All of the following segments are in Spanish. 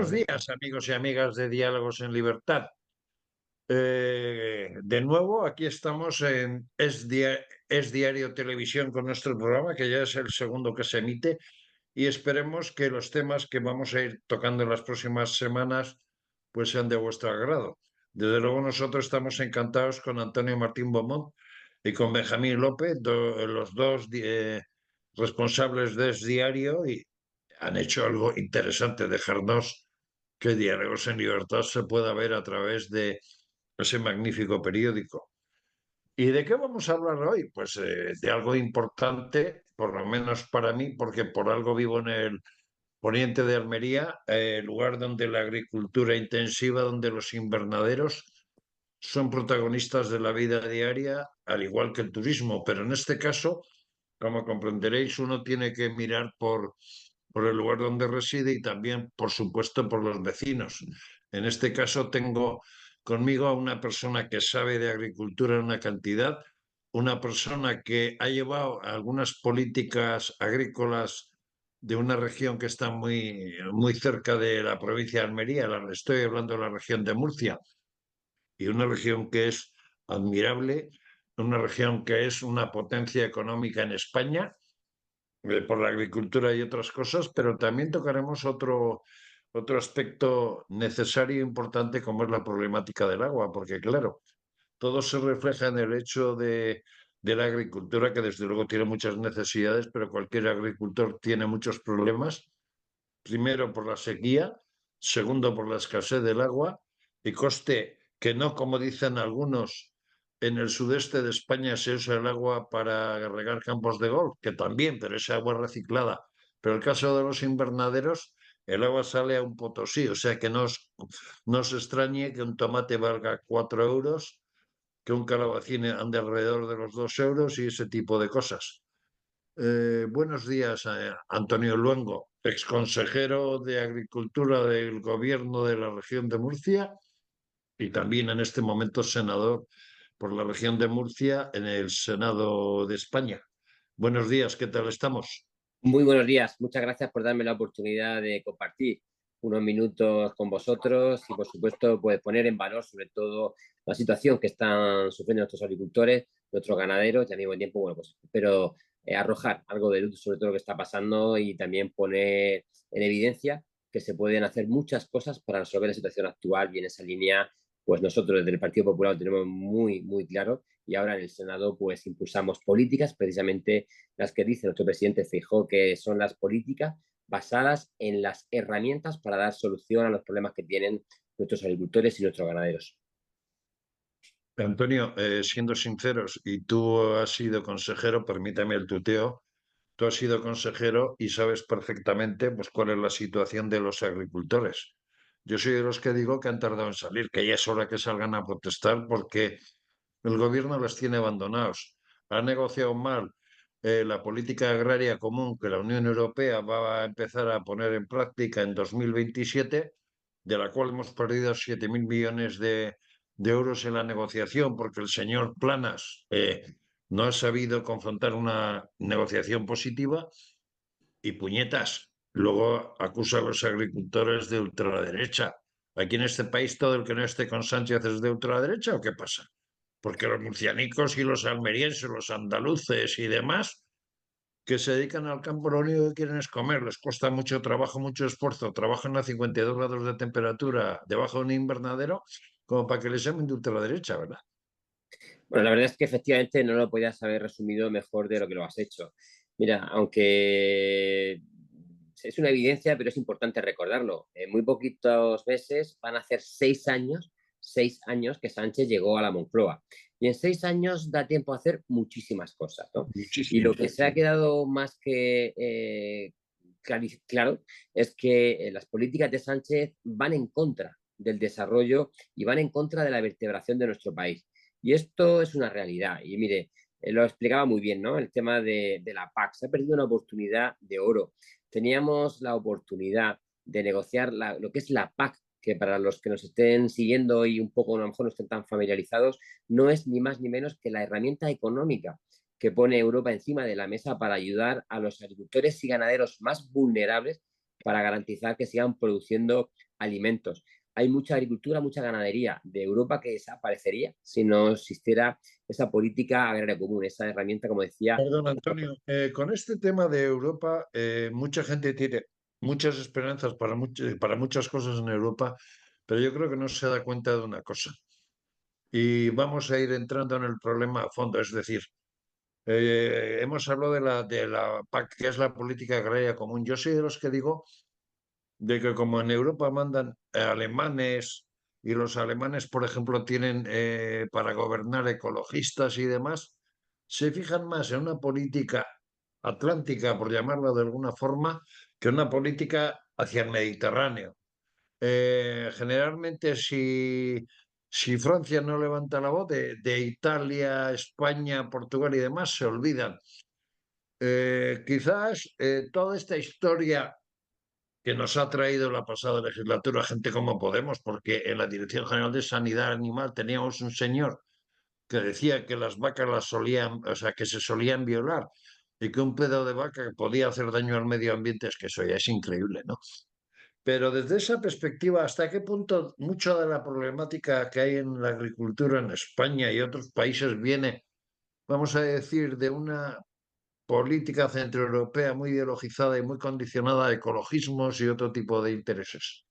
Buenos días, amigos y amigas de Diálogos en Libertad. De nuevo, aquí estamos en Es Diario Televisión con nuestro programa, que ya es el segundo que se emite, y esperemos que los temas que vamos a ir tocando en las próximas semanas pues sean de vuestro agrado. Desde luego nosotros estamos encantados con Antonio Martín Beaumont y con Benjamín López, los dos responsables de Es Diario, y han hecho algo interesante, dejarnos que Diálogos en Libertad se pueda ver a través de ese magnífico periódico. ¿Y de qué vamos a hablar hoy? Pues de algo importante, por lo menos para mí, porque por algo vivo en el poniente de Almería, lugar donde la agricultura intensiva, donde los invernaderos son protagonistas de la vida diaria, al igual que el turismo. Pero en este caso, como comprenderéis, uno tiene que mirar por el lugar donde reside y también, por supuesto, por los vecinos. En este caso, tengo conmigo a una persona que sabe de agricultura en una cantidad, una persona que ha llevado algunas políticas agrícolas de una región que está muy cerca de la provincia de Almería, estoy hablando de la región de Murcia, y una región que es admirable, una región que es una potencia económica en España por la agricultura y otras cosas, pero también tocaremos otro aspecto necesario e importante como es la problemática del agua, porque claro, todo se refleja en el hecho de la agricultura, que desde luego tiene muchas necesidades, pero cualquier agricultor tiene muchos problemas. Primero por la sequía, segundo por la escasez del agua y coste que no, como dicen algunos, en el sudeste de España se usa el agua para regar campos de golf, que también, pero es agua reciclada. Pero el caso de los invernaderos, el agua sale a un potosí, o sea que no os extrañe que un tomate valga 4 euros, que un calabacín ande alrededor de los 2 euros y ese tipo de cosas. Buenos días, Antonio Luengo, exconsejero de Agricultura del Gobierno de la región de Murcia y también en este momento senador por la región de Murcia en el Senado de España. Buenos días, ¿qué tal estamos? Muy buenos días, muchas gracias por darme la oportunidad de compartir unos minutos con vosotros y, por supuesto, pues poner en valor sobre todo la situación que están sufriendo nuestros agricultores, nuestros ganaderos y al mismo tiempo, bueno, pues espero arrojar algo de luz sobre todo lo que está pasando y también poner en evidencia que se pueden hacer muchas cosas para resolver la situación actual y en esa línea, pues nosotros desde el Partido Popular lo tenemos muy claro y ahora en el Senado pues impulsamos políticas precisamente las que dice nuestro presidente Feijóo, que son las políticas basadas en las herramientas para dar solución a los problemas que tienen nuestros agricultores y nuestros ganaderos. Antonio, siendo sinceros, y tú has sido consejero, permítame el tuteo, tú has sido consejero y sabes perfectamente pues, cuál es la situación de los agricultores. Yo soy de los que digo que han tardado en salir, que ya es hora que salgan a protestar porque el gobierno los tiene abandonados. Ha negociado mal la política agraria común que la Unión Europea va a empezar a poner en práctica en 2027, de la cual hemos perdido 7.000 millones de euros en la negociación, porque el señor Planas no ha sabido confrontar una negociación positiva y puñetas. Luego acusa a los agricultores de ultraderecha. Aquí en este país todo el que no esté con Sánchez es de ultraderecha, ¿o qué pasa? Porque los murcianicos y los almerienses, los andaluces y demás, que se dedican al campo, lo único que quieren es comer, les cuesta mucho trabajo, mucho esfuerzo, trabajan a 52 grados de temperatura debajo de un invernadero, como para que les llamen de ultraderecha, ¿verdad? Bueno, la verdad es que efectivamente no lo podías haber resumido mejor de lo que lo has hecho. Mira, aunque es una evidencia, pero es importante recordarlo. En muy poquitos meses van a hacer 6 años que Sánchez llegó a la Moncloa. Y en 6 años da tiempo a hacer muchísimas cosas, ¿no? Y Muchísimo. lo que se ha quedado más que claro es que las políticas de Sánchez van en contra del desarrollo y van en contra de la vertebración de nuestro país. Y esto es una realidad. Y mire, lo explicaba muy bien, ¿no? El tema de la PAC. Se ha perdido una oportunidad de oro. Teníamos la oportunidad de negociar lo que es la PAC, que para los que nos estén siguiendo y un poco a lo mejor no estén tan familiarizados, no es ni más ni menos que la herramienta económica que pone Europa encima de la mesa para ayudar a los agricultores y ganaderos más vulnerables para garantizar que sigan produciendo alimentos. Hay mucha agricultura, mucha ganadería de Europa que desaparecería si no existiera esa política agraria común, esa herramienta, como decía. Perdón, Antonio, con este tema de Europa, mucha gente tiene muchas esperanzas para muchas cosas en Europa, pero yo creo que no se da cuenta de una cosa. Y vamos a ir entrando en el problema a fondo, es decir, hemos hablado de la PAC, que es la política agraria común. Yo soy de los que digo de que como en Europa mandan alemanes y los alemanes, por ejemplo, tienen para gobernar ecologistas y demás, se fijan más en una política atlántica, por llamarlo de alguna forma, que una política hacia el Mediterráneo. Generalmente, si Francia no levanta la voz, de Italia, España, Portugal y demás, se olvidan. Quizás toda esta historia que nos ha traído la pasada legislatura gente como Podemos, porque en la Dirección General de Sanidad Animal teníamos un señor que decía que las vacas las solían, o sea, que se solían violar y que un pedo de vaca podía hacer daño al medio ambiente, es que eso ya es increíble, ¿no? Pero desde esa perspectiva, ¿hasta qué punto mucha de la problemática que hay en la agricultura en España y otros países viene, vamos a decir, de una política centroeuropea muy ideologizada y muy condicionada a ecologismos y otro tipo de intereses?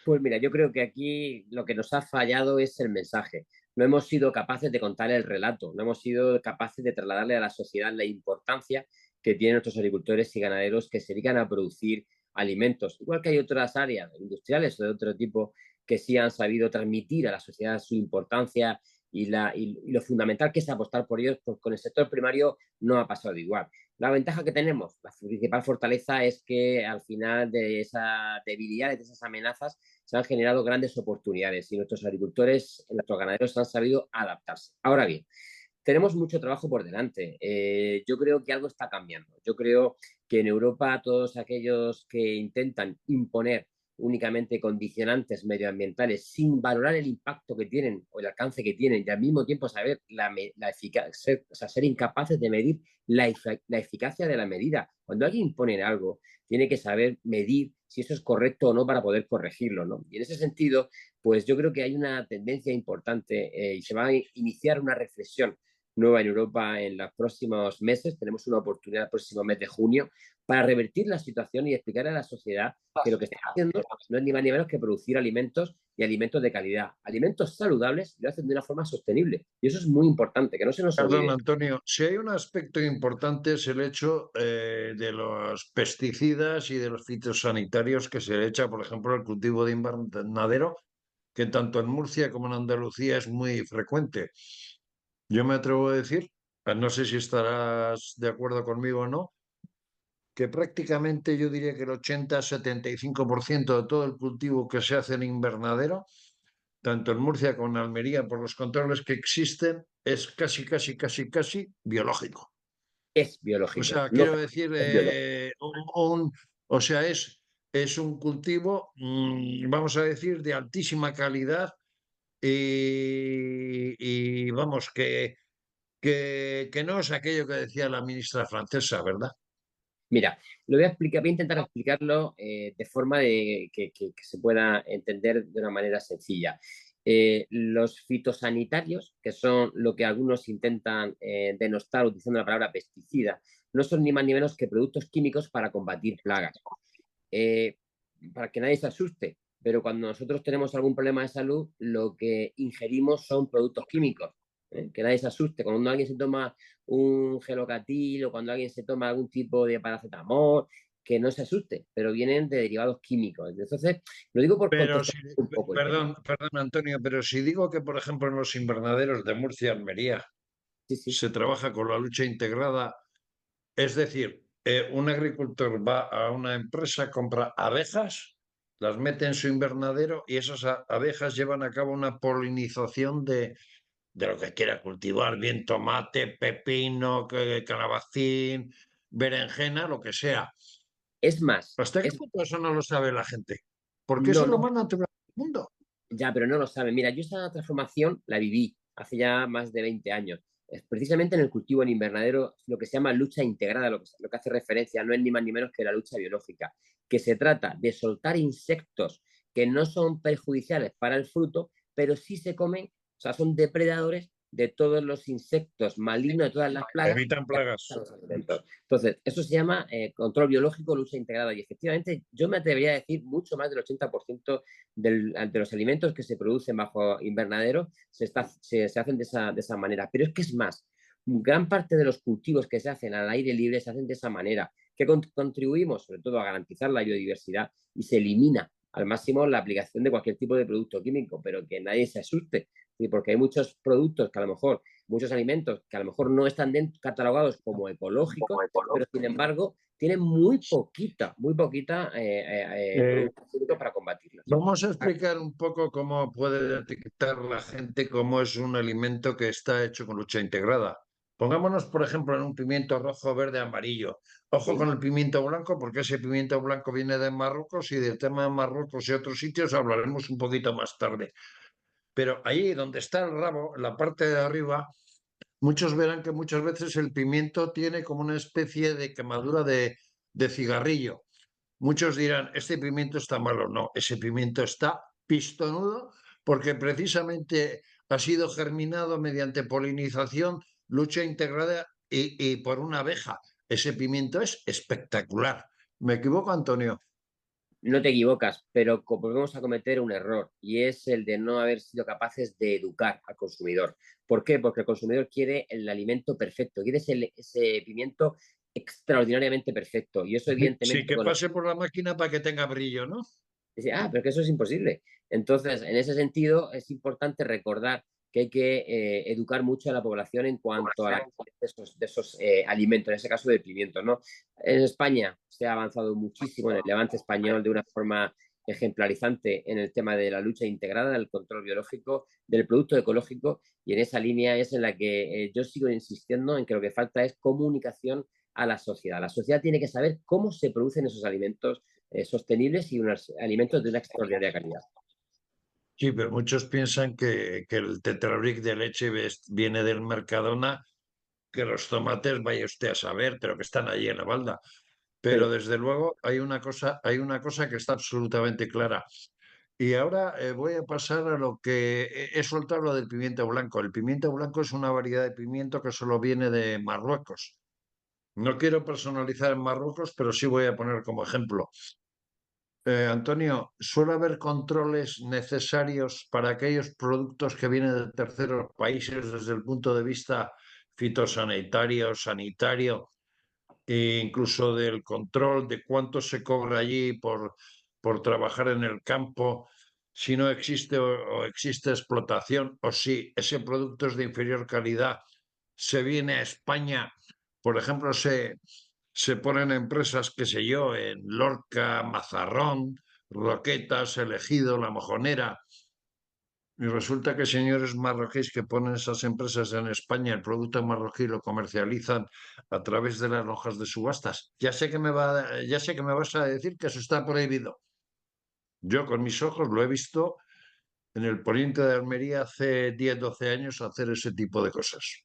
Pues mira, yo creo que aquí lo que nos ha fallado es el mensaje. No hemos sido capaces de contar el relato, no hemos sido capaces de trasladarle a la sociedad la importancia que tienen nuestros agricultores y ganaderos que se dedican a producir alimentos. Igual que hay otras áreas industriales o de otro tipo que sí han sabido transmitir a la sociedad su importancia y lo fundamental que es apostar por ellos, pues con el sector primario no ha pasado igual. La ventaja que tenemos, la principal fortaleza es que al final de esas debilidades, de esas amenazas, se han generado grandes oportunidades y nuestros agricultores, nuestros ganaderos han sabido adaptarse. Ahora bien, tenemos mucho trabajo por delante. Yo creo que algo está cambiando. Yo creo que en Europa todos aquellos que intentan imponer únicamente condicionantes medioambientales sin valorar el impacto que tienen o el alcance que tienen y al mismo tiempo saber la eficacia, o sea, ser incapaces de medir la eficacia de la medida. Cuando alguien impone algo, tiene que saber medir si eso es correcto o no para poder corregirlo, ¿no? Y en ese sentido, pues yo creo que hay una tendencia importante y se va a iniciar una reflexión nueva en Europa en los próximos meses. Tenemos una oportunidad el próximo mes de junio para revertir la situación y explicar a la sociedad que lo que está haciendo no es ni más ni menos que producir alimentos y alimentos de calidad, alimentos saludables y lo hacen de una forma sostenible. Y eso es muy importante, que no se nos Perdón, olvide. Antonio, si hay un aspecto importante es el hecho de los pesticidas y de los fitosanitarios que se le echa, por ejemplo, al cultivo de invernadero, que tanto en Murcia como en Andalucía es muy frecuente. Yo me atrevo a decir, no sé si estarás de acuerdo conmigo o no, que prácticamente yo diría que el 80-75% de todo el cultivo que se hace en invernadero, tanto en Murcia como en Almería, por los controles que existen, es casi, casi, casi, casi biológico. Es O biológico, sea, no quiero decir, es biológico. o sea, es un cultivo, vamos a decir, de altísima calidad y vamos, que no es aquello que decía la ministra francesa, ¿verdad? Mira, lo voy a explicar, voy a intentar explicarlo de forma que se pueda entender de una manera sencilla. Los fitosanitarios, que son lo que algunos intentan denostar utilizando la palabra pesticida, no son ni más ni menos que productos químicos para combatir plagas. Eh, para que nadie se asuste, pero cuando nosotros tenemos algún problema de salud, lo que ingerimos son productos químicos. Que nadie se asuste. Cuando alguien se toma un gelocatil o cuando alguien se toma algún tipo de paracetamol, que no se asuste, pero vienen de derivados químicos. Entonces, lo digo por Pero contestar si, un poco el perdón, tema. perdón, Antonio, pero si digo que, por ejemplo, en los invernaderos de Murcia y Almería Sí, sí. se trabaja con la lucha integrada, es decir, un agricultor va a una empresa, compra abejas, las mete en su invernadero y esas abejas llevan a cabo una polinización de lo que quiera cultivar, bien tomate, pepino, calabacín, berenjena, lo que sea. Es más, ¿Hasta qué punto eso no lo sabe la gente? Porque eso no, es lo no, más natural del mundo. ya, pero no lo saben. Mira, yo esta transformación la viví hace ya más de 20 años. es precisamente en el cultivo en invernadero, lo que se llama lucha integrada, lo que hace referencia no es ni más ni menos que la lucha biológica, que se trata de soltar insectos que no son perjudiciales para el fruto, pero sí se comen, o sea, son depredadores de todos los insectos malignos, de todas las plagas Evitan que plagas. afectan a los alimentos. Entonces, eso se llama control biológico, lucha integrada. Y efectivamente, yo me atrevería a decir mucho más del 80% de los alimentos que se producen bajo invernadero se hacen de esa manera. Pero es que es más, gran parte de los cultivos que se hacen al aire libre se hacen de esa manera, que contribuimos sobre todo a garantizar la biodiversidad y se elimina al máximo la aplicación de cualquier tipo de producto químico, pero que nadie se asuste, porque hay muchos productos que a lo mejor, muchos alimentos que a lo mejor no están catalogados como ecológicos, pero sin embargo tienen muy poquita Eh, producto químico para combatirlos. Vamos a explicar un poco cómo puede detectar la gente cómo es un alimento que está hecho con lucha integrada. Pongámonos, por ejemplo, en un pimiento rojo, verde, amarillo. Ojo con Sí. el pimiento blanco, porque ese pimiento blanco viene de Marruecos y del tema de Marruecos y otros sitios hablaremos un poquito más tarde. Pero ahí donde está el rabo, en la parte de arriba, muchos verán que muchas veces el pimiento tiene como una especie de quemadura de cigarrillo. Muchos dirán, este pimiento está malo. No, ese pimiento está pistonudo porque precisamente ha sido germinado mediante polinización, lucha integrada y por una abeja. Ese pimiento es espectacular. ¿Me equivoco, Antonio? No te equivocas, pero volvemos a cometer un error y es el de no haber sido capaces de educar al consumidor. ¿Por qué? Porque el consumidor quiere el alimento perfecto, quiere ese pimiento extraordinariamente perfecto y eso Sí, sí, evidentemente que con pase por la máquina para que tenga brillo, ¿no? dice, pero que eso es imposible. Entonces, en ese sentido, es importante recordar que hay que educar mucho a la población en cuanto a la de esos alimentos, en ese caso de pimientos, ¿no? En España se ha avanzado muchísimo en el levante español de una forma ejemplarizante en el tema de la lucha integrada, del control biológico, del producto ecológico, y en esa línea es en la que yo sigo insistiendo en que lo que falta es comunicación a la sociedad. La sociedad tiene que saber cómo se producen esos alimentos sostenibles y unos alimentos de una extraordinaria calidad. Sí, pero muchos piensan que el tetrabric de leche viene del Mercadona, que los tomates, vaya usted a saber, pero que están allí en la balda. Pero Sí. desde luego hay una cosa que está absolutamente clara. Y ahora voy a pasar a lo que he soltado lo del pimiento blanco. El pimiento blanco es una variedad de pimiento que solo viene de Marruecos. No quiero personalizar en Marruecos, pero sí voy a poner como ejemplo. Antonio, ¿suele haber controles necesarios para aquellos productos que vienen de terceros países desde el punto de vista fitosanitario, sanitario? E incluso del control de cuánto se cobra allí por trabajar en el campo, si no existe o existe explotación, o si ese producto es de inferior calidad, se viene a España, por ejemplo, se ponen empresas, qué sé yo, en Lorca, Mazarrón, Roquetas, Elegido, La Mojonera, y resulta que señores marroquíes que ponen esas empresas en España, el producto marroquí lo comercializan a través de las hojas de subastas. Ya sé que me vas a decir que eso está prohibido. Yo con mis ojos lo he visto en el poniente de Almería hace 10, 12 años hacer ese tipo de cosas.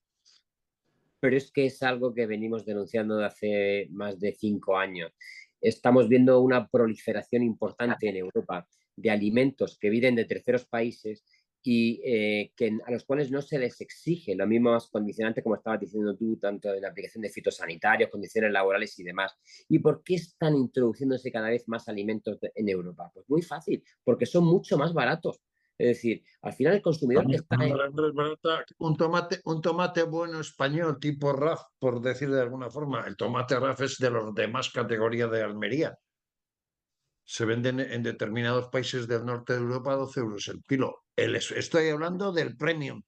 Pero es que es algo que venimos denunciando de hace más de 5 años. Estamos viendo una proliferación importante en Europa de alimentos que vienen de terceros países y a los cuales no se les exige los mismos condicionantes, como estabas diciendo tú, tanto en la aplicación de fitosanitarios, condiciones laborales y demás. ¿Y por qué están introduciéndose cada vez más alimentos en Europa? Pues muy fácil, porque son mucho más baratos. Es decir, al final el consumidor que está en... Un tomate bueno español tipo RAF, por decir de alguna forma. El tomate RAF es de los demás categorías de Almería. Se venden en determinados países del norte de Europa a 12 euros el kilo. Estoy hablando del premium.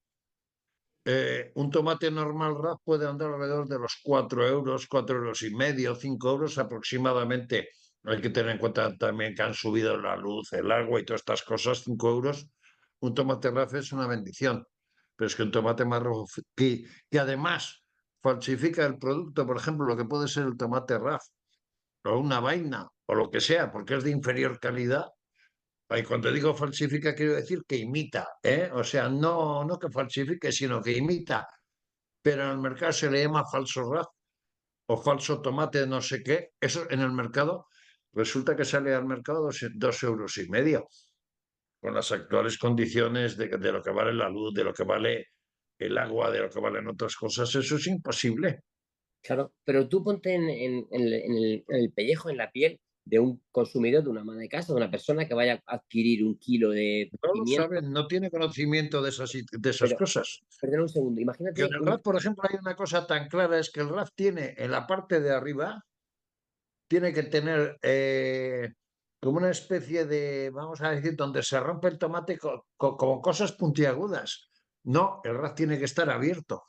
Un tomate normal RAF puede andar alrededor de los 4 euros, 4 euros y medio, 5 euros aproximadamente. Hay que tener en cuenta también que han subido la luz, el agua y todas estas cosas, 5 euros. Un tomate RAF es una bendición. Pero es que un tomate marroquí, que además falsifica el producto, por ejemplo, lo que puede ser el tomate RAF, o una vaina, o lo que sea, porque es de inferior calidad. Y cuando digo falsifica, quiero decir que imita, ¿eh? O sea, no que falsifique, sino que imita. pero en el mercado se le llama falso RAF o falso tomate no sé qué. Eso en el mercado resulta que sale al mercado 2,5 euros con las actuales condiciones de lo que vale la luz, de lo que vale el agua, de lo que valen otras cosas. Eso es imposible. Claro, pero tú ponte en el pellejo, en la piel de un consumidor, de una ama de casa, de una persona que vaya a adquirir 1 kilo de No lo pimiento, saben, no tiene conocimiento de esas pero, cosas. perdona un segundo, Que en imagínate el RAF, por ejemplo, hay una cosa tan clara, es que el RAF tiene en la parte de arriba, tiene que tener como una especie de, vamos a decir, donde se rompe el tomate con cosas puntiagudas. No, el RAF tiene que estar abierto.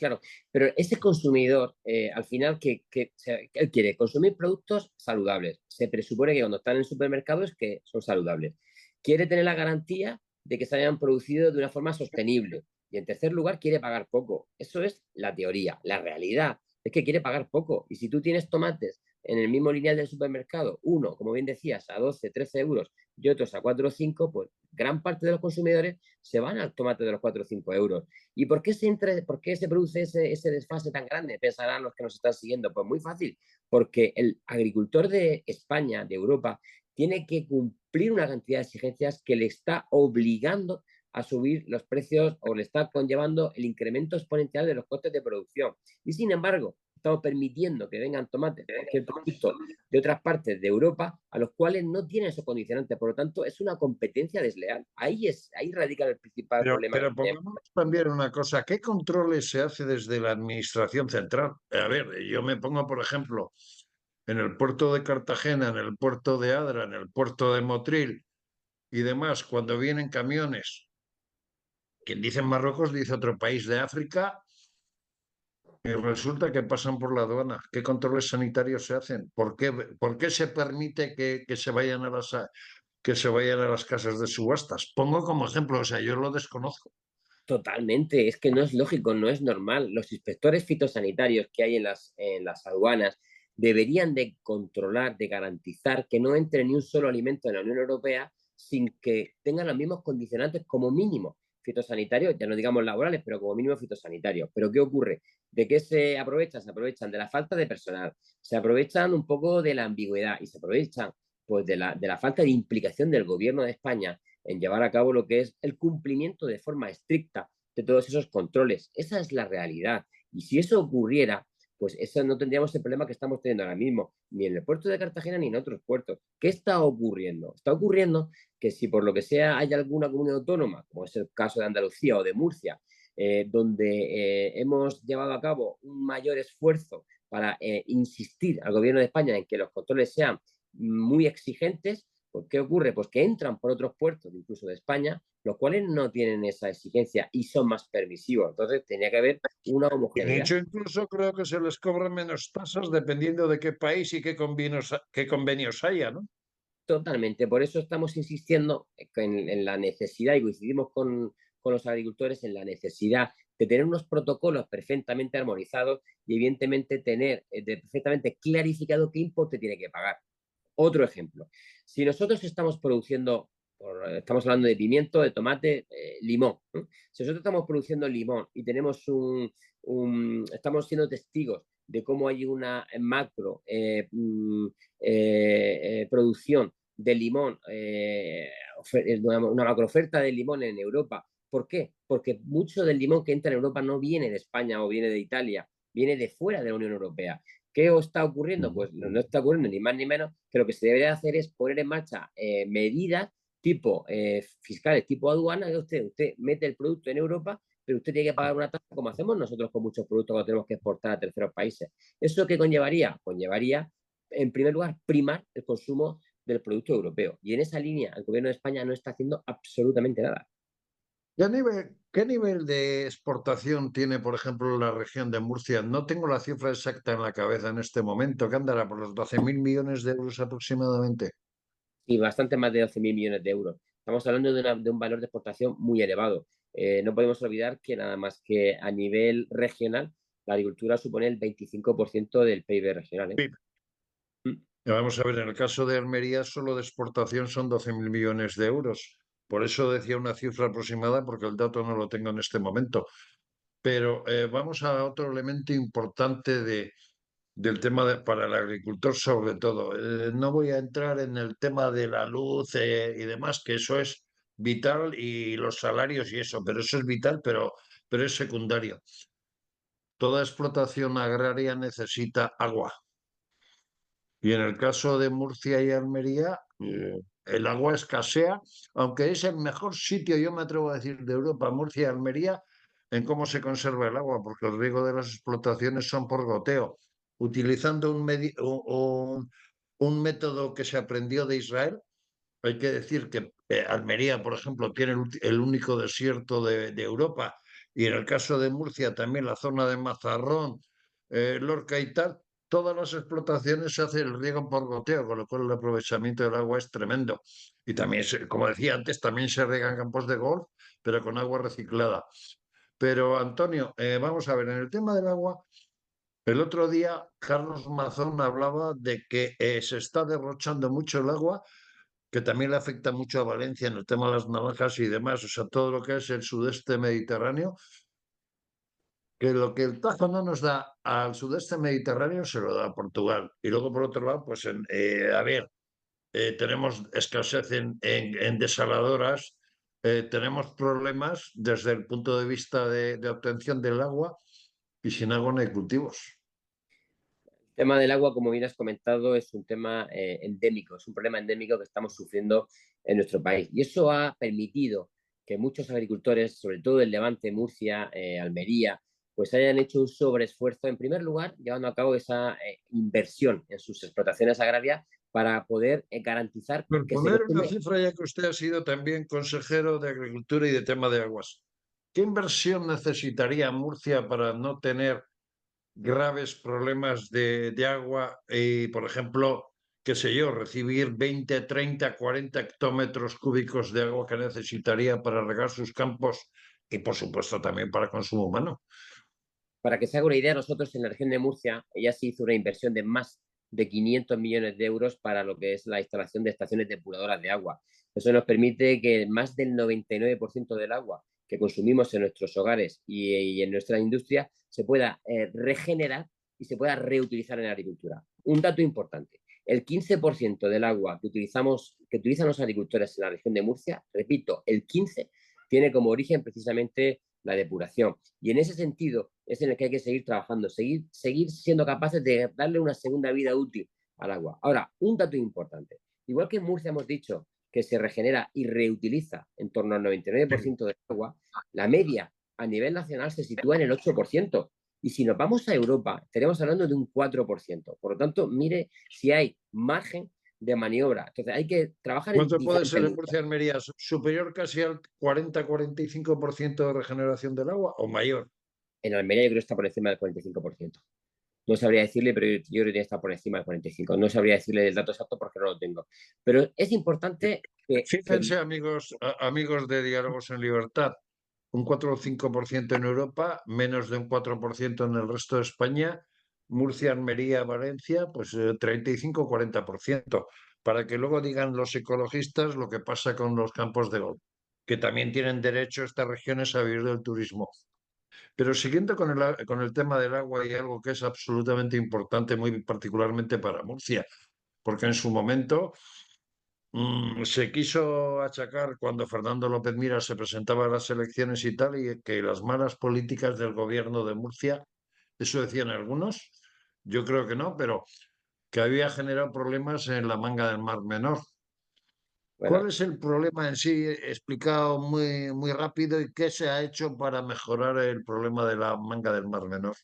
claro, pero ese consumidor, al final, él quiere consumir productos saludables. Se presupone que cuando están en el supermercado es que son saludables. Quiere tener la garantía de que se hayan producido de una forma sostenible. Y en tercer lugar, quiere pagar poco. Eso es la teoría. La realidad es que quiere pagar poco. Y si tú tienes tomates en el mismo lineal del supermercado, uno, como bien decías, a 12, 13 euros y otros a 4 o 5, pues gran parte de los consumidores se van al tomate de los 4 o 5 euros. ¿Y por qué se produce ese desfase tan grande? Pensarán los que nos están siguiendo. Pues muy fácil, porque el agricultor de España, de Europa, tiene que cumplir una cantidad de exigencias que le está obligando a subir los precios o le está conllevando el incremento exponencial de los costes de producción. Y sin embargo, estamos permitiendo que vengan tomates, cualquier producto de otras partes de Europa, a los cuales no tienen esos condicionantes. Por lo tanto, es una competencia desleal. Ahí radica el principal problema que Pero tenemos. pongamos también una cosa, ¿qué controles se hace desde la administración central? A ver, yo me pongo, por ejemplo, en el puerto de Cartagena, en el puerto de Adra, en el puerto de Motril y demás, cuando vienen camiones, quien dice Marruecos dice otro país de África, y resulta que pasan por la aduana. ¿Qué controles sanitarios se hacen? ¿Por qué se permite que se vayan a las casas de subastas? Pongo como ejemplo, o sea, yo lo desconozco. Totalmente, es que no es lógico, no es normal. Los inspectores fitosanitarios que hay en las aduanas deberían de controlar, de garantizar que no entre ni un solo alimento en la Unión Europea sin que tengan los mismos condicionantes como mínimo fitosanitarios, ya no digamos laborales, pero como mínimo fitosanitarios. Pero ¿qué ocurre? ¿De qué se aprovechan? Se aprovechan de la falta de personal, se aprovechan un poco de la ambigüedad y se aprovechan pues de la falta de implicación del gobierno de España en llevar a cabo lo que es el cumplimiento de forma estricta de todos esos controles. Esa es la realidad. Y si eso ocurriera, pues eso no tendríamos el problema que estamos teniendo ahora mismo, ni en el puerto de Cartagena ni en otros puertos. ¿Qué está ocurriendo? Está ocurriendo que si por lo que sea hay alguna comunidad autónoma, como es el caso de Andalucía o de Murcia, donde hemos llevado a cabo un mayor esfuerzo para insistir al gobierno de España en que los controles sean muy exigentes, pues, ¿qué ocurre? Pues que entran por otros puertos, incluso de España, los cuales no tienen esa exigencia y son más permisivos. Entonces, tenía que haber una Y de homogeneidad. hecho, incluso creo que se les cobran menos tasas dependiendo de qué país y qué convenios haya, ¿no? Totalmente. Por eso estamos insistiendo en la necesidad, y coincidimos con los agricultores en la necesidad de tener unos protocolos perfectamente armonizados y, evidentemente, tener perfectamente clarificado qué importe tiene que pagar. Otro ejemplo, si nosotros estamos hablando de pimiento, de tomate, limón, ¿no? Si nosotros estamos produciendo limón y estamos siendo testigos de cómo hay una macro producción de limón, una macro oferta de limón en Europa. ¿Por qué? Porque mucho del limón que entra en Europa no viene de España o viene de Italia, viene de fuera de la Unión Europea. ¿Qué está ocurriendo? Pues no está ocurriendo ni más ni menos que lo que se debería hacer es poner en marcha medidas tipo fiscales, tipo aduana, que usted mete el producto en Europa, pero usted tiene que pagar una tasa como hacemos nosotros con muchos productos que tenemos que exportar a terceros países. ¿Eso qué conllevaría? Conllevaría, en primer lugar, primar el consumo del producto europeo. Y en esa línea, el gobierno de España no está haciendo absolutamente nada. ¿Qué nivel de exportación tiene, por ejemplo, la región de Murcia? No tengo la cifra exacta en la cabeza en este momento, que andará por los 12.000 millones de euros aproximadamente. Y bastante más de 12.000 millones de euros. Estamos hablando de un valor de exportación muy elevado. No podemos olvidar que nada más que a nivel regional, la agricultura supone el 25% del PIB regional. Sí. Vamos a ver, en el caso de Almería, solo de exportación son 12.000 millones de euros. Por eso decía una cifra aproximada, porque el dato no lo tengo en este momento. Pero vamos a otro elemento importante del tema para el agricultor sobre todo. No voy a entrar en el tema de la luz y demás, que eso es vital y los salarios y eso, pero eso es vital, pero es secundario. Toda explotación agraria necesita agua. Y en el caso de Murcia y Almería, el agua escasea, aunque es el mejor sitio, yo me atrevo a decir, de Europa, Murcia y Almería, en cómo se conserva el agua, porque el riego de las explotaciones son por goteo, utilizando un método que se aprendió de Israel. Hay que decir que Almería, por ejemplo, tiene el único desierto de Europa, y en el caso de Murcia también la zona de Mazarrón, Lorca y tal, todas las explotaciones se hace el riego por goteo, con lo cual el aprovechamiento del agua es tremendo. Y también, como decía antes, también se riegan campos de golf, pero con agua reciclada. Pero Antonio, vamos a ver, en el tema del agua, el otro día Carlos Mazón hablaba de que se está derrochando mucho el agua, que también le afecta mucho a Valencia en el tema de las naranjas y demás, o sea, todo lo que es el sudeste mediterráneo, que lo que el Tajo no nos da al sudeste mediterráneo se lo da a Portugal. Y luego, por otro lado, pues, a ver, tenemos escasez en desaladoras, tenemos problemas desde el punto de vista de obtención del agua, y sin agua no hay cultivos. El tema del agua, como bien has comentado, es un tema endémico, es un problema endémico que estamos sufriendo en nuestro país. Y eso ha permitido que muchos agricultores, sobre todo en Levante, Murcia, Almería, pues hayan hecho un sobreesfuerzo, en primer lugar, llevando a cabo esa inversión en sus explotaciones agrarias para poder garantizar Por que se poner una consume. cifra, ya que usted ha sido también consejero de Agricultura y de tema de aguas, ¿qué inversión necesitaría Murcia para no tener graves problemas de agua y, por ejemplo, qué sé yo, recibir 20, 30, 40 hectómetros cúbicos de agua que necesitaría para regar sus campos y, por supuesto, también para consumo humano? Para que se haga una idea, nosotros en la región de Murcia ya se hizo una inversión de más de 500 millones de euros para lo que es la instalación de estaciones depuradoras de agua. Eso nos permite que más del 99% del agua que consumimos en nuestros hogares y en nuestra industria se pueda regenerar y se pueda reutilizar en la agricultura. Un dato importante, el 15% del agua que utilizan los agricultores en la región de Murcia, repito, el 15% tiene como origen precisamente la depuración. Y en ese sentido es en el que hay que seguir trabajando, seguir siendo capaces de darle una segunda vida útil al agua. Ahora, un dato importante. Igual que en Murcia hemos dicho que se regenera y reutiliza en torno al 99% del agua, la media a nivel nacional se sitúa en el 8%. Y si nos vamos a Europa, estaremos hablando de un 4%. Por lo tanto, mire si hay margen de maniobra. Entonces, hay que trabajar en ¿Cuánto puede diferentes ser en líneas. Murcia y Almería? ¿Superior casi al 40-45% de regeneración del agua o mayor? En Almería yo creo que está por encima del 45%. No sabría decirle, pero yo creo que está por encima del 45. No sabría decirle el dato exacto porque no lo tengo. Pero es importante que Fíjense, amigos, amigos de Diálogos en Libertad, un 4 o 5% en Europa, menos de un 4% en el resto de España, Murcia, Almería, Valencia, pues 35-40%, para que luego digan los ecologistas lo que pasa con los campos de golf, que también tienen derecho estas regiones a vivir del turismo. Pero siguiendo con el tema del agua, y algo que es absolutamente importante, muy particularmente para Murcia, porque en su momento se quiso achacar cuando Fernando López Mira se presentaba a las elecciones y tal, y que las malas políticas del gobierno de Murcia, eso decían algunos, yo creo que no, pero que había generado problemas en la manga del Mar Menor. ¿Cuál bueno, es el problema en sí, explicado muy, muy rápido, y qué se ha hecho para mejorar el problema de la manga del Mar Menor?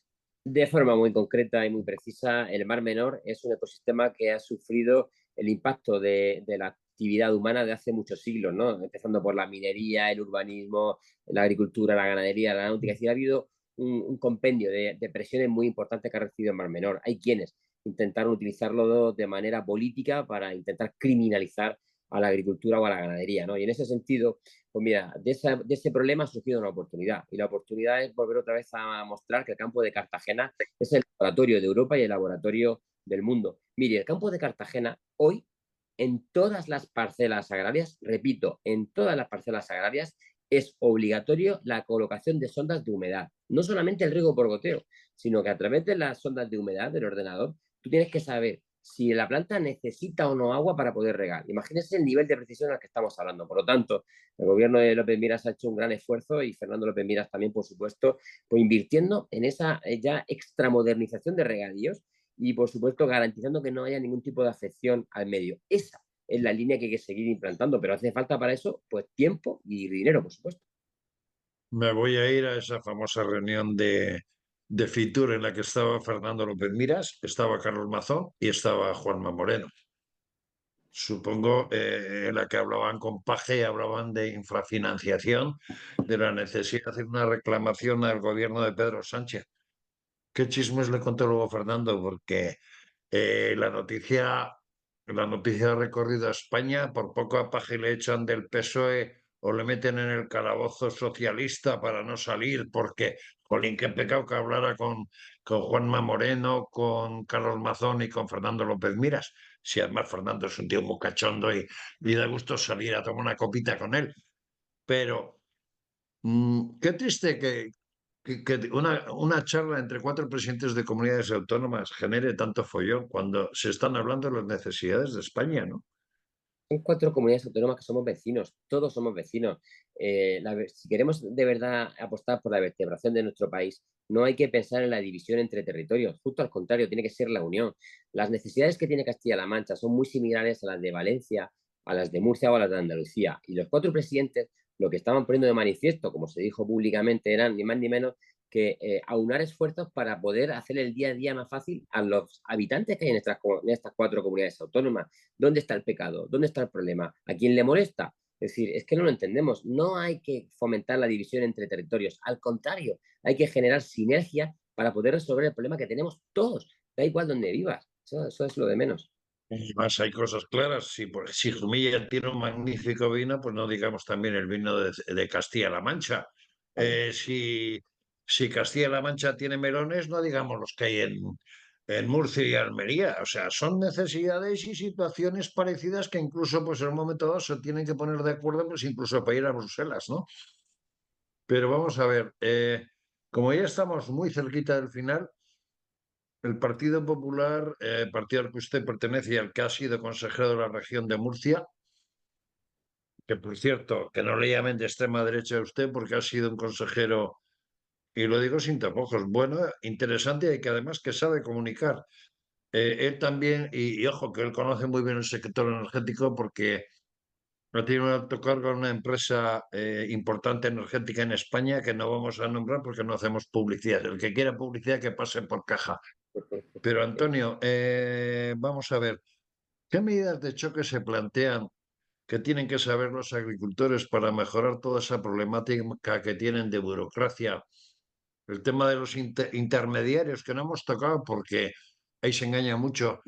de forma muy concreta y muy precisa, el Mar Menor es un ecosistema que ha sufrido el impacto de la actividad humana de hace muchos siglos, ¿no? Empezando por la minería, el urbanismo, la agricultura, la ganadería, la náutica. Es decir, ha habido un compendio de presiones muy importantes que ha recibido el Mar Menor. Hay quienes intentaron utilizarlo de manera política para intentar criminalizar a la agricultura o a la ganadería, ¿no? Y en ese sentido, pues mira, de ese problema ha surgido una oportunidad. Y la oportunidad es volver otra vez a mostrar que el campo de Cartagena es el laboratorio de Europa y el laboratorio del mundo. Mire, el campo de Cartagena hoy, en todas las parcelas agrarias, repito, en todas las parcelas agrarias, es obligatorio la colocación de sondas de humedad. no solamente el riego por goteo, sino que a través de las sondas de humedad del ordenador, tú tienes que saber si la planta necesita o no agua para poder regar. Imagínense el nivel de precisión al que estamos hablando. Por lo tanto, el gobierno de López Miras ha hecho un gran esfuerzo y Fernando López Miras también, por supuesto, pues invirtiendo en esa ya extramodernización de regadíos y, por supuesto, garantizando que no haya ningún tipo de afección al medio. Esa es la línea que hay que seguir implantando, pero hace falta para eso pues tiempo y dinero, por supuesto. Me voy a ir a esa famosa reunión de Fitur en la que estaba Fernando López Miras, estaba Carlos Mazón y estaba Juanma Moreno. Supongo en la que hablaban con Paje, hablaban de infrafinanciación, de la necesidad de hacer una reclamación al gobierno de Pedro Sánchez. ¿Qué chismes le contó luego Fernando? Porque la noticia ha recorrido a España, por poco a Paje le echan del PSOE o le meten en el calabozo socialista para no salir, porque, jolín, qué pecado que hablara con Juanma Moreno, con Carlos Mazón y con Fernando López Miras. Si además Fernando es un tío muy cachondo y da gusto salir a tomar una copita con él. Pero qué triste que una charla entre cuatro presidentes de comunidades autónomas genere tanto follón cuando se están hablando de las necesidades de España, ¿no? Son 4 comunidades autónomas que somos vecinos, todos somos vecinos. Si queremos de verdad apostar por la vertebración de nuestro país, no hay que pensar en la división entre territorios, justo al contrario, tiene que ser la unión. Las necesidades que tiene Castilla-La Mancha son muy similares a las de Valencia, a las de Murcia o a las de Andalucía. Y los 4 presidentes lo que estaban poniendo de manifiesto, como se dijo públicamente, eran ni más ni menos que aunar esfuerzos para poder hacer el día a día más fácil a los habitantes que hay en estas 4 comunidades autónomas. ¿Dónde está el pecado? ¿Dónde está el problema? ¿A quién le molesta? Es decir, es que no lo entendemos. No hay que fomentar la división entre territorios. Al contrario, hay que generar sinergia para poder resolver el problema que tenemos todos. Da igual donde vivas. Eso es lo de menos. Y más hay cosas claras. Si Jumilla tiene un magnífico vino, pues no digamos también el vino de Castilla-La Mancha. Claro. Si Castilla-La Mancha tiene melones, no digamos los que hay en Murcia y Almería. O sea, son necesidades y situaciones parecidas que incluso pues en un momento dado se tienen que poner de acuerdo, pues incluso para ir a Bruselas, ¿no? Pero vamos a ver, como ya estamos muy cerquita del final, el Partido Popular, partido al que usted pertenece y al que ha sido consejero de la región de Murcia, que por cierto, que no le llamen de extrema derecha a usted porque ha sido un consejero, y lo digo sin tapujos, bueno, interesante y que además que sabe comunicar. Él también, y ojo, que él conoce muy bien el sector energético porque tiene un alto cargo en una empresa importante energética en España que no vamos a nombrar porque no hacemos publicidad. El que quiera publicidad que pase por caja. Pero Antonio, vamos a ver, ¿qué medidas de choque se plantean que tienen que saber los agricultores para mejorar toda esa problemática que tienen de burocracia? El tema de los intermediarios que no hemos tocado porque ahí se engaña mucho.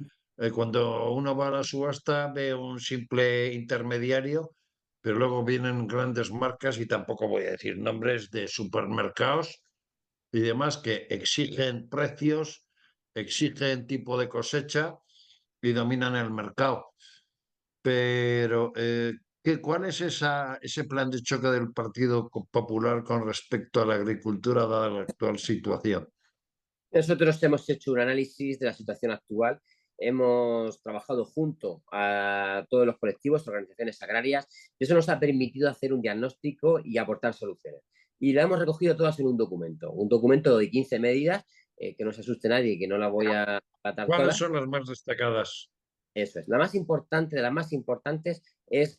Cuando uno va a la subasta ve un simple intermediario, pero luego vienen grandes marcas y tampoco voy a decir nombres de supermercados y demás que exigen precios, exigen tipo de cosecha y dominan el mercado. Pero, ¿cuál es ese plan de choque del Partido Popular con respecto a la agricultura dada la actual situación? Nosotros hemos hecho un análisis de la situación actual, hemos trabajado junto a todos los colectivos, organizaciones agrarias, y eso nos ha permitido hacer un diagnóstico y aportar soluciones. Y la hemos recogido todas en un documento de 15 medidas, que no se asuste nadie, que no la voy a tratar ¿Cuáles todas. son las más destacadas? Eso es. La más importante de las más importantes es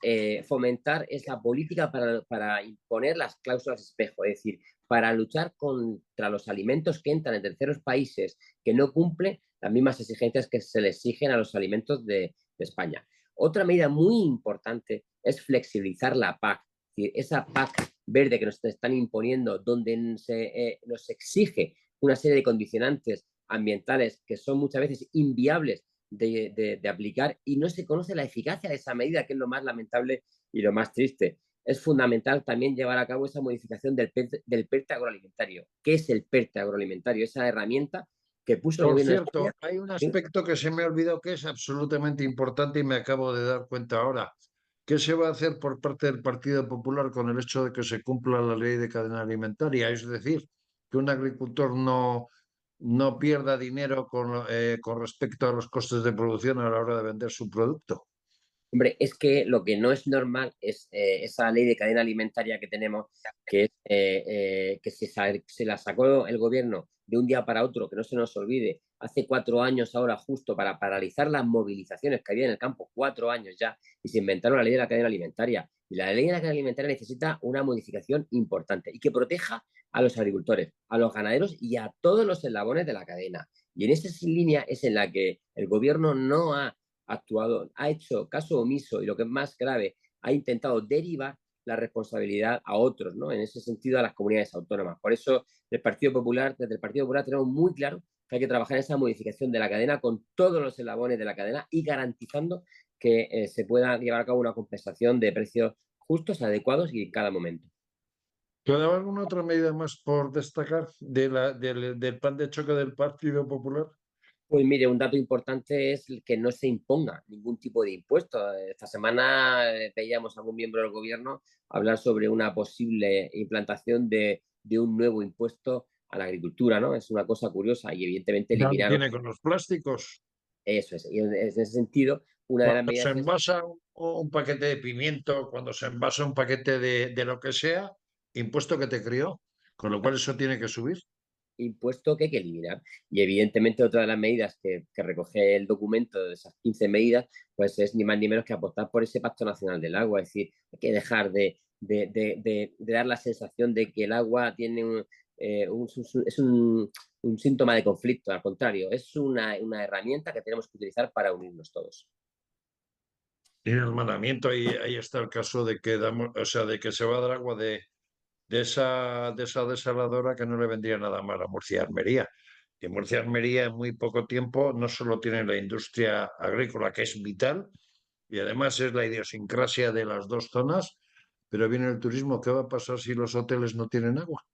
fomentar esa política para imponer las cláusulas espejo, es decir, para luchar contra los alimentos que entran en terceros países que no cumplen las mismas exigencias que se le exigen a los alimentos de España. Otra medida muy importante es flexibilizar la PAC, es decir, esa PAC verde que nos están imponiendo, donde nos exige una serie de condicionantes ambientales que son muchas veces inviables de aplicar y no se conoce la eficacia de esa medida, que es lo más lamentable y lo más triste. Es fundamental también llevar a cabo esa modificación del PERTE agroalimentario. ¿Qué es el PERTE agroalimentario? Esa herramienta que puso el Por gobierno de cierto, España. hay un ¿Sí? aspecto que se me ha olvidado que es absolutamente importante y me acabo de dar cuenta ahora. ¿Qué se va a hacer por parte del Partido Popular con el hecho de que se cumpla la ley de cadena alimentaria? Es decir, que un agricultor no pierda dinero con respecto a los costes de producción a la hora de vender su producto. Hombre, es que lo que no es normal es esa ley de cadena alimentaria que tenemos, que es que se la sacó el gobierno de un día para otro, que no se nos olvide, hace 4 años ahora justo para paralizar las movilizaciones que había en el campo, 4 años ya, y se inventaron la ley de la cadena alimentaria. Y la ley de la cadena alimentaria necesita una modificación importante y que proteja a los agricultores, a los ganaderos y a todos los eslabones de la cadena. Y en esa línea es en la que el gobierno no ha actuado, ha hecho caso omiso y lo que es más grave, ha intentado derivar la responsabilidad a otros, ¿no? En ese sentido, a las comunidades autónomas. Por eso, desde el Partido Popular tenemos muy claro que hay que trabajar en esa modificación de la cadena con todos los eslabones de la cadena y garantizando que se pueda llevar a cabo una compensación de precios justos, adecuados y en cada momento. ¿Queda alguna otra medida más por destacar del plan de choque del Partido Popular? Pues mire, un dato importante es que no se imponga ningún tipo de impuesto. Esta semana veíamos a algún miembro del gobierno hablar sobre una posible implantación de un nuevo impuesto a la agricultura, ¿no? Es una cosa curiosa y evidentemente Ya lo eliminar tiene con los plásticos. eso es. Y en ese sentido, una de las Cuando se medidas es envasa un paquete de pimiento, cuando se envasa un paquete de lo que sea, impuesto que te crió, con lo cual eso tiene que subir. impuesto que hay que eliminar. Y evidentemente otra de las medidas que recoge el documento de esas 15 medidas, pues es ni más ni menos que apostar por ese Pacto Nacional del Agua. Es decir, hay que dejar de dar la sensación de que el agua tiene es un síntoma de conflicto. Al contrario, es una herramienta que tenemos que utilizar para unirnos todos. Y en el mandamiento ahí está el caso de que damos, o sea, de que se va a dar agua de esa desaladora que no le vendría nada mal a Murcia y Almería. Y Murcia y Almería en muy poco tiempo no solo tienen la industria agrícola que es vital, y además es la idiosincrasia de las dos zonas, pero viene el turismo. ¿Qué va a pasar si los hoteles no tienen agua?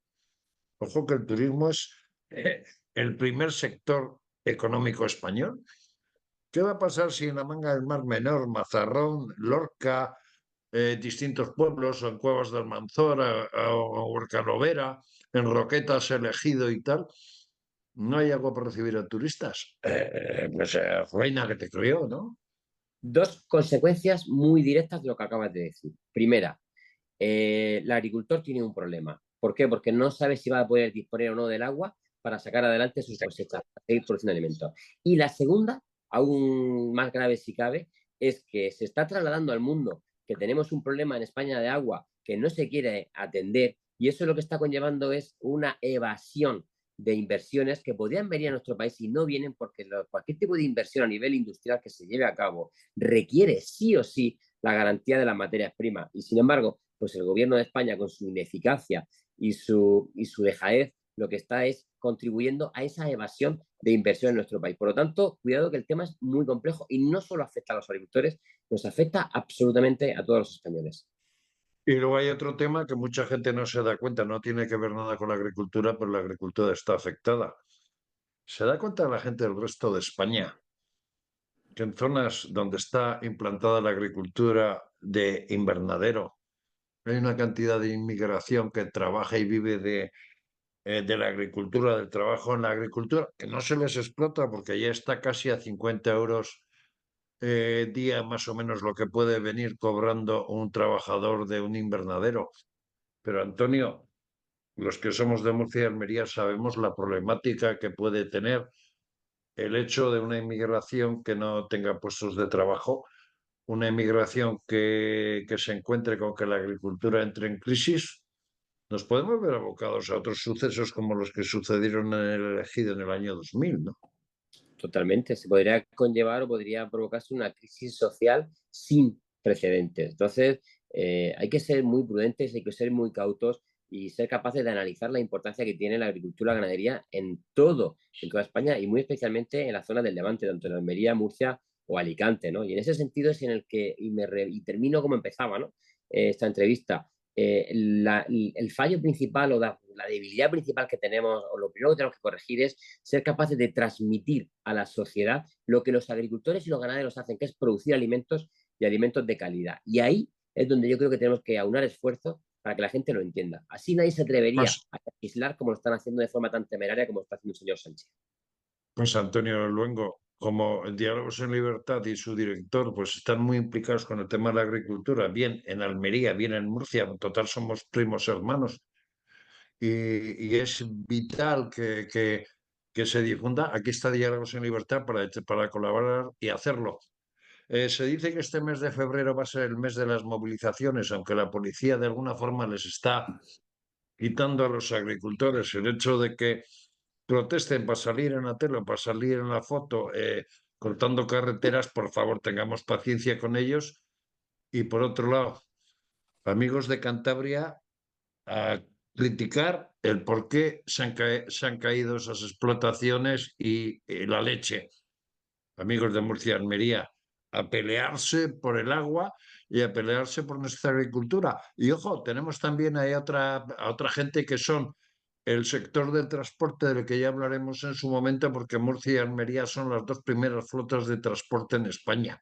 Ojo que el turismo es el primer sector económico español. ¿Qué va a pasar si en la Manga del Mar Menor, Mazarrón, Lorca, distintos pueblos, o en Cuevas del Almanzora o Huercalovera, en Roquetas, Elegido y tal, no hay agua para recibir a turistas? Pues reina que te crió, ¿no? Dos consecuencias muy directas de lo que acabas de decir. Primera, el agricultor tiene un problema. ¿Por qué? Porque no sabe si va a poder disponer o no del agua para sacar adelante sus cosechas, para seguir produciendo alimentos. Y la segunda, aún más grave si cabe, es que se está trasladando al mundo que tenemos un problema en España de agua que no se quiere atender y eso lo que está conllevando es una evasión de inversiones que podrían venir a nuestro país y no vienen porque cualquier tipo de inversión a nivel industrial que se lleve a cabo requiere sí o sí la garantía de las materias primas. Y sin embargo, pues el gobierno de España con su ineficacia y su dejadez lo que está es contribuyendo a esa evasión de inversión en nuestro país. Por lo tanto, cuidado que el tema es muy complejo y no solo afecta a los agricultores, nos afecta absolutamente a todos los españoles. Y luego hay otro tema que mucha gente no se da cuenta, no tiene que ver nada con la agricultura, pero la agricultura está afectada. ¿Se da cuenta la gente del resto de España que en zonas donde está implantada la agricultura de invernadero hay una cantidad de inmigración que trabaja y vive de la agricultura, del trabajo en la agricultura, que no se les explota porque ya está casi a 50 euros día más o menos lo que puede venir cobrando un trabajador de un invernadero? Pero Antonio, los que somos de Murcia y Almería sabemos la problemática que puede tener el hecho de una inmigración que no tenga puestos de trabajo, una inmigración que se encuentre con que la agricultura entre en crisis. Nos podemos ver abocados a otros sucesos como los que sucedieron en el Ejido en el año 2000, ¿no? Totalmente, se podría conllevar o podría provocarse una crisis social sin precedentes. Entonces, hay que ser muy prudentes, hay que ser muy cautos y ser capaces de analizar la importancia que tiene la agricultura y la ganadería en toda España y muy especialmente en las zonas del Levante, tanto en Almería, Murcia o Alicante, ¿no? Y en ese sentido es en el que, y termino como empezaba, ¿no? Esta entrevista, el fallo principal o la debilidad principal que tenemos, o lo primero que tenemos que corregir es ser capaces de transmitir a la sociedad lo que los agricultores y los ganaderos hacen, que es producir alimentos y alimentos de calidad. Y ahí es donde yo creo que tenemos que aunar esfuerzos para que la gente lo entienda. Así nadie se atrevería Pues, a legislar como lo están haciendo de forma tan temeraria como está haciendo el señor Sánchez. pues Antonio Luengo, como Diálogos en Libertad y su director, pues están muy implicados con el tema de la agricultura, bien en Almería, bien en Murcia, en total somos primos hermanos, y es vital que se difunda. Aquí está Diálogos en Libertad para colaborar y hacerlo. Se dice que este mes de febrero va a ser el mes de las movilizaciones, aunque la policía de alguna forma les está quitando a los agricultores el hecho de que protesten para salir en la tele, para salir en la foto, cortando carreteras. Por favor, tengamos paciencia con ellos. Y por otro lado, amigos de Cantabria, a criticar el por qué se han caído esas explotaciones y la leche. Amigos de Murcia y Almería, a pelearse por el agua y a pelearse por nuestra agricultura. Y ojo, tenemos también ahí a otra gente que son el sector del transporte, del que ya hablaremos en su momento, porque Murcia y Almería son las dos primeras flotas de transporte en España.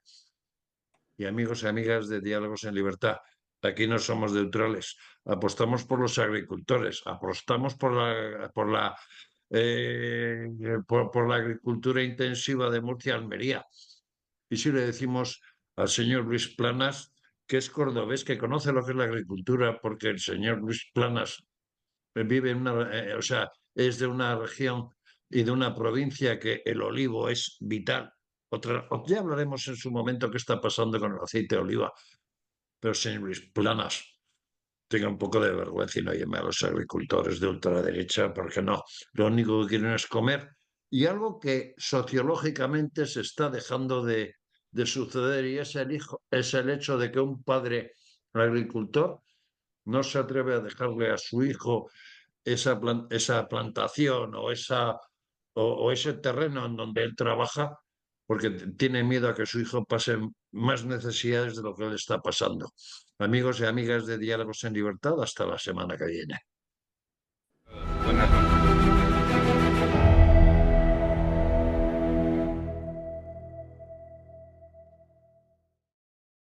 Y amigos y amigas de Diálogos en Libertad, aquí no somos neutrales, apostamos por los agricultores, apostamos por la agricultura intensiva de Murcia y Almería. Y si le decimos al señor Luis Planas, que es cordobés, que conoce lo que es la agricultura, porque el señor Luis Planas vive en o sea, es de una región y de una provincia que el olivo es vital. Ya hablaremos en su momento qué está pasando con el aceite de oliva, pero señor Luis Planas, tenga un poco de vergüenza y no llame a los agricultores de ultraderecha, porque no, lo único que quieren es comer. Y algo que sociológicamente se está dejando de suceder, y es el hecho de que un padre agricultor no se atreve a dejarle a su hijo esa plantación o ese terreno en donde él trabaja, porque tiene miedo a que su hijo pase más necesidades de lo que le está pasando. Amigos y amigas de Diálogos en Libertad, hasta la semana que viene. Buenas noches.